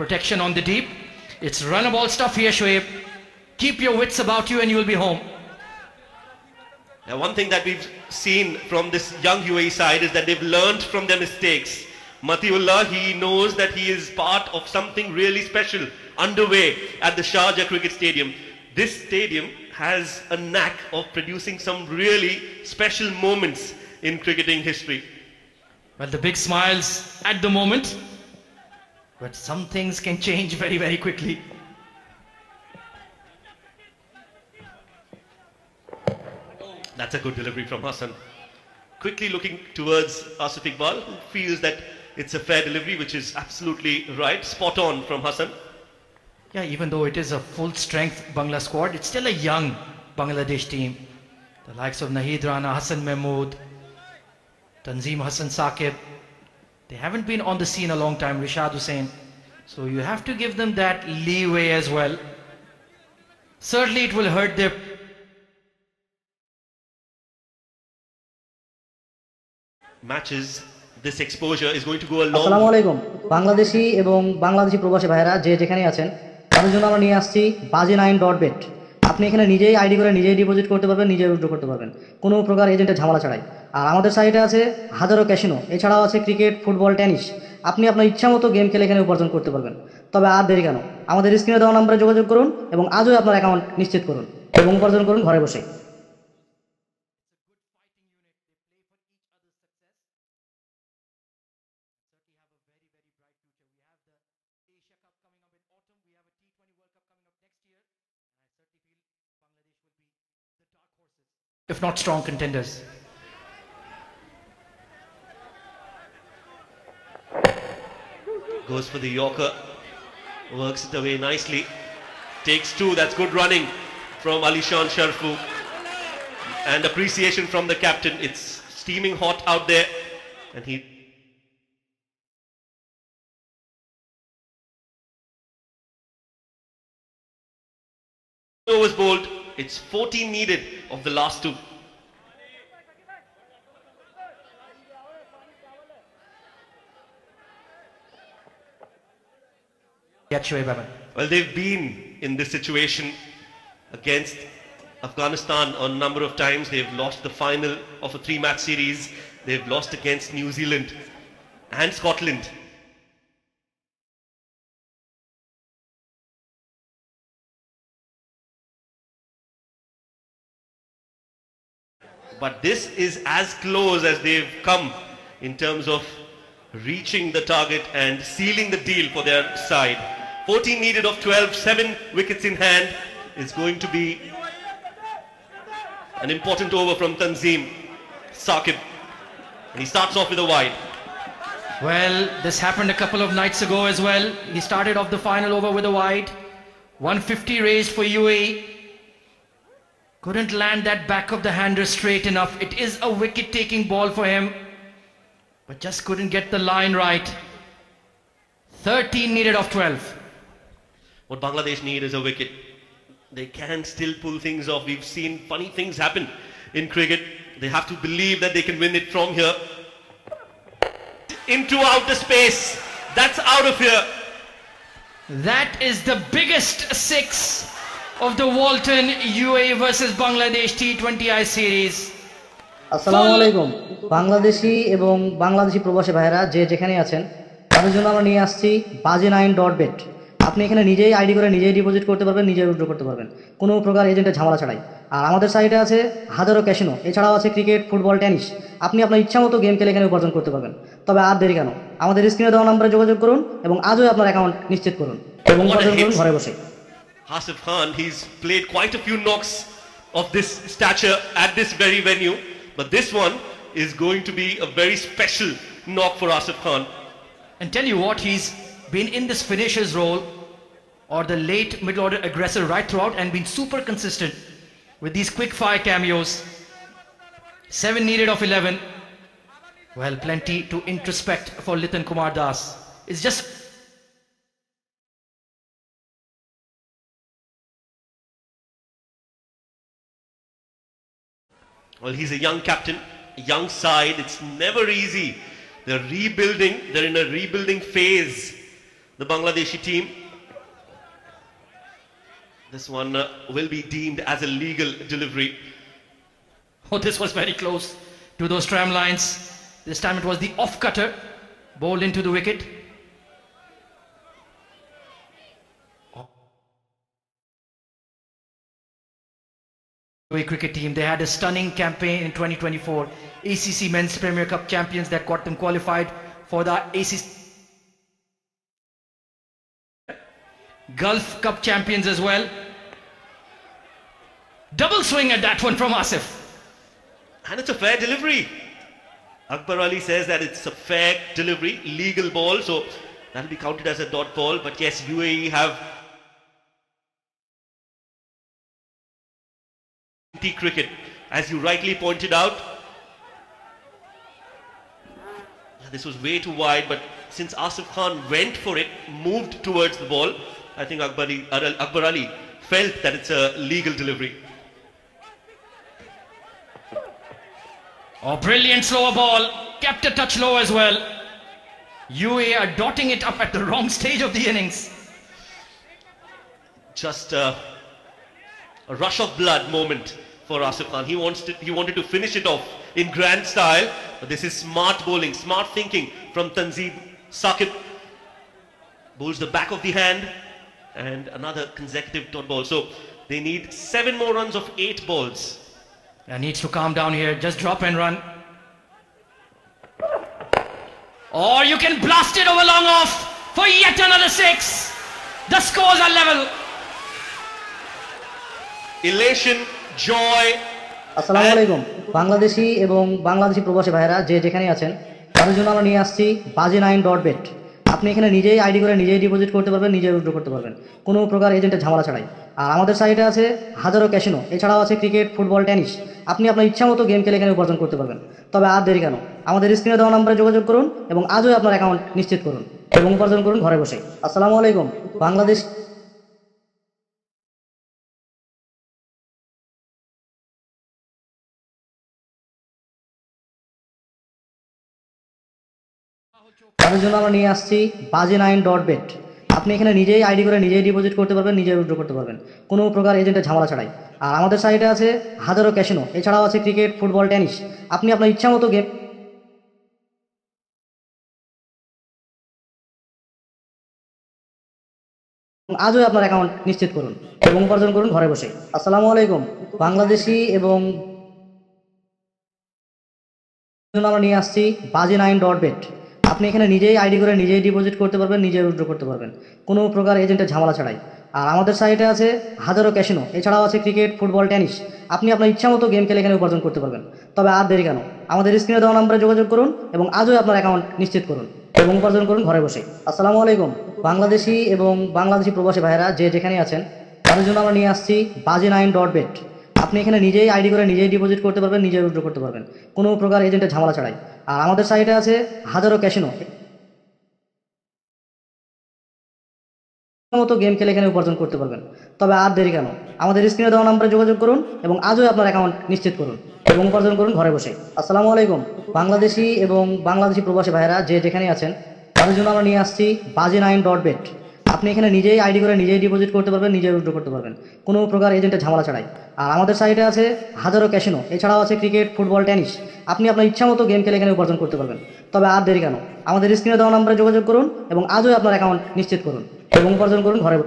Protection on the deep. It's runnable stuff here, Shoaib. Keep your wits about you and you'll be home. Now, one thing that we've seen from this young UAE side is that they've learned from their mistakes. Matiullah, he knows that he is part of something really special underway at the Sharjah Cricket Stadium. This stadium has a knack of producing some really special moments in cricketing history. Well, the big smiles at the moment, but some things can change very, very quickly. That's a good delivery from Hassan. Quickly looking towards Asif Iqbal, who feels that it's a fair delivery, which is absolutely right. Spot on from Hassan. Yeah, even though it is a full-strength Bangla squad, it's still a young Bangladesh team. The likes of Naheed Rana, Hassan Mahmood, Tanzim Hassan Saqib, they haven't been on the scene a long time, Rishad Hussain. So you have to give them that leeway as well. Certainly it will hurt their matches. This exposure is going to go a long আসসালামু আলাইকুম বাংলাদেশি এবং বাংলাদেশি প্রবাসী ভাইরা যে যেখানে আছেন তাদের জন্য আমরা নিয়ে আসছি bazi9.bet আপনি এখানে নিজেই আইডি করে নিজেই ডিপোজিট করতে পারবেন নিজেই উইথড্র করতে পারবেন কোনো প্রকার এজেন্টের ঝামেলা ছাড়াই আর আমাদের সাইটে আছে হাজারো ক্যাসিনো এছাড়াও আছে ক্রিকেট ফুটবল টেনিস আপনি আপনার ইচ্ছামতো গেম খেলে এখানে উপার্জন করতে পারবেন তবে আর দেরি কেন আমাদের স্ক্রিনে দেওয়া নম্বরে যোগাযোগ করুন এবং আজই আপনার অ্যাকাউন্ট নিশ্চিত করুন এবং উপার্জন করুন ঘরে বসে if not strong contenders. Goes for the Yorker, works it away nicely, takes two. That's good running from Alishan Sharfu and appreciation from the captain. It's steaming hot out there and he overs bowled. It's 14 needed of the last two. Well, they've been in this situation against Afghanistan a number of times. They've lost the final of a 3-match series. They've lost against New Zealand and Scotland. But this is as close as they've come in terms of reaching the target and sealing the deal for their side. 14 needed of 12, 7 wickets in hand is going to be an important over from Tanzim Saqib. And he starts off with a wide. Well, this happened a couple of nights ago as well. He started off the final over with a wide. 150 raised for UAE. Couldn't land that back of the hander straight enough. It is a wicket-taking ball for him, but just couldn't get the line right. 13 needed of 12. What Bangladesh need is a wicket. They can still pull things off. We've seen funny things happen in cricket. They have to believe that they can win it from here. Into outer space. That's out of here. That is the biggest six of the Walton UAE versus Bangladesh T20I series. আসসালামু আলাইকুম বাংলাদেশি এবং বাংলাদেশি প্রবাসী ভাইরা যে যেখানে আছেন তাদের জন্য আমরা নিয়ে আসছি bazi9.bet আপনি এখানে নিজেই আইডি করে নিজেই ডিপোজিট করতে পারবেন নিজেই উইথড্র করতে পারবেন কোনো প্রকার এজেন্টের ঝামেলা ছাড়াই আর আমাদের সাইটে আছে হাজারো ক্যাসিনো এছাড়াও আছে ক্রিকেট ফুটবল টেনিস আপনি আপনার ইচ্ছামতো গেম খেলে এখানে উপার্জন করতে পারবেন তবে আর দেরি কেন আমাদের স্ক্রিনে দেওয়া নম্বরে যোগাযোগ করুন এবং আজই আপনার অ্যাকাউন্ট নিশ্চিত করুন এবং উপার্জন করুন ঘরে বসে Asif Khan, he's played quite a few knocks of this stature at this very venue, but this one is going to be a very special knock for Asif Khan. And tell you what, he's been in this finisher's role or the late middle order aggressor right throughout and been super consistent with these quick fire cameos. 7 needed of 11. Well, plenty to introspect for Litan Kumar Das. It's just well, he's a young captain, a young side. It's never easy. They're rebuilding. They're in a rebuilding phase. the Bangladeshi team. This one will be deemed as a legal delivery. Oh, this was very close to those tram lines. This time it was the off cutter, bowled into the wicket. Cricket team, they had a stunning campaign in 2024 ACC Men's Premier Cup champions that got them qualified for the ACC Gulf Cup champions as well. Double swing at that one from Asif. And it's a fair delivery. Akbar Ali says that it's a fair delivery, legal ball, so that'll be counted as a dot ball. But yes, UAE have cricket, as you rightly pointed out. This was way too wide, but since Asif Khan went for it, moved towards the ball, I think Akbar Ali felt that it's a legal delivery. Oh, brilliant slower ball, kept a touch low as well. UAE are dotting it up at the wrong stage of the innings. Just a rush of blood moment for Asif Khan. He wanted to finish it off in grand style, but this is smart bowling, smart thinking from Tanzim Saqib. Bowls the back of the hand and another consecutive dot ball. So they need 7 more runs of 8 balls. And needs to calm down here, just drop and run. Or you can blast it over long off for yet another 6. The scores are level. Elation, joy. আসসালামু আলাইকুম বাংলাদেশি এবং বাংলাদেশি প্রবাসী ভাইরা যে যেখানে আছেন তাদের জন্য আমরা নিয়ে আসছি bazi9.bet। আপনি এখানে নিজেই আইডি করে নিজেই ডিপোজিট করতে পারবেন, নিজেই উইথড্র করতে পারবেন কোনো প্রকার এজেন্টের ঝামেলা ছাড়াই। আর আমাদের সাইটে আছে হাজারো ক্যাসিনো, এছাড়াও আছে ক্রিকেট, ফুটবল, টেনিস। আপনি আপনার ইচ্ছা মতো গেম খেলে এখানে উপার্জন করতে পারবেন। তবে আর দেরি কেন, আমাদের স্ক্রিনে দেওয়া নম্বরে যোগাযোগ করুন এবং আজই আপনার অ্যাকাউন্ট নিশ্চিত করুন এবং উপার্জন করুন ঘরে বসে। আসসালামু আলাইকুম বাংলাদেশ। তাদের জন্য আমরা নিয়ে আসছি bazi9.bet। আপনি এখানে নিজেই আইডি করে নিজেই ডিপোজিট করতে পারবেন, নিজেই উইথড্র করতে পারবেন কোনো প্রকার এজেন্টের ঝামেলা ছাড়াই। আর আমাদের সাইটে আছে হাজারো ক্যাসিনো, এছাড়াও আছে ক্রিকেট, ফুটবল, টেনিস। আপনি আপনার ইচ্ছা মতো গেম আজই আপনার অ্যাকাউন্ট নিশ্চিত করুন এবং উপার্জন করুন ঘরে বসে। আসসালামু আলাইকুম বাংলাদেশি এবং আমরা নিয়ে আসছি bazi9.bet। আপনি এখানে নিজেই আইডি করে নিজেই ডিপোজিট করতে পারবেন, নিজেই উইথড্র করতে পারবেন কোনো প্রকার এজেন্টের ঝামেলা ছাড়াই। আর আমাদের সাইটে আছে হাজারো ক্যাসিনো, এছাড়াও আছে ক্রিকেট, ফুটবল, টেনিস। আপনি আপনার ইচ্ছা মতো গেম খেলে এখানে উপার্জন করতে পারবেন। তবে আর দেরি কেন, আমাদের স্ক্রিনে দেওয়া নম্বরে যোগাযোগ করুন এবং আজই আপনার অ্যাকাউন্ট নিশ্চিত করুন এবং উপার্জন করুন ঘরে বসে। আসসালামু আলাইকুম বাংলাদেশি এবং বাংলাদেশি প্রবাসী ভাইরা যে যেখানে আছেন তাদের জন্য আমরা নিয়ে আসছি bazi9.bet। আপনি এখানে নিজেই আইডি করে নিজেই ডিপোজিট করতে পারবেন, নিজেই উইথড্র করতে পারবেন কোনো প্রকার এজেন্টের ঝামেলা ছাড়াই। আর আমাদের সাইটে আছে হাজারো ক্যাসিনো মতো গেম খেলে এখানে উপার্জন করতে পারবেন। তবে আর দেরি কেন, আমাদের স্ক্রিনে দেওয়া নম্বরে যোগাযোগ করুন এবং আজই আপনার অ্যাকাউন্ট নিশ্চিত করুন এবং উপার্জন করুন ঘরে বসে। আসসালামু আলাইকুম বাংলাদেশি এবং বাংলাদেশি প্রবাসী ভাইরা যে যেখানে আছেন তাদের জন্য আমরা নিয়ে আসছি bazi9.bet। আপনি এখানে নিজেই আইডি করে নিজেই ডিপোজিট করতে পারবেন, নিজেই উইথড্র করতে পারবেন কোনো প্রকার এজেন্টের ঝামেলা ছাড়াই। আর আমাদের সাইটে আছে হাজারো ক্যাসিনো, এছাড়াও আছে ক্রিকেট, ফুটবল, টেনিস। আপনি আপনার ইচ্ছা মতো গেম খেলে এখানে উপার্জন করতে পারবেন। তবে আর দেরি কেন, আমাদের স্ক্রিনে দেওয়া নম্বরে যোগাযোগ করুন এবং আজই আপনার অ্যাকাউন্ট নিশ্চিত করুন এবং উপার্জন করুন ঘরে।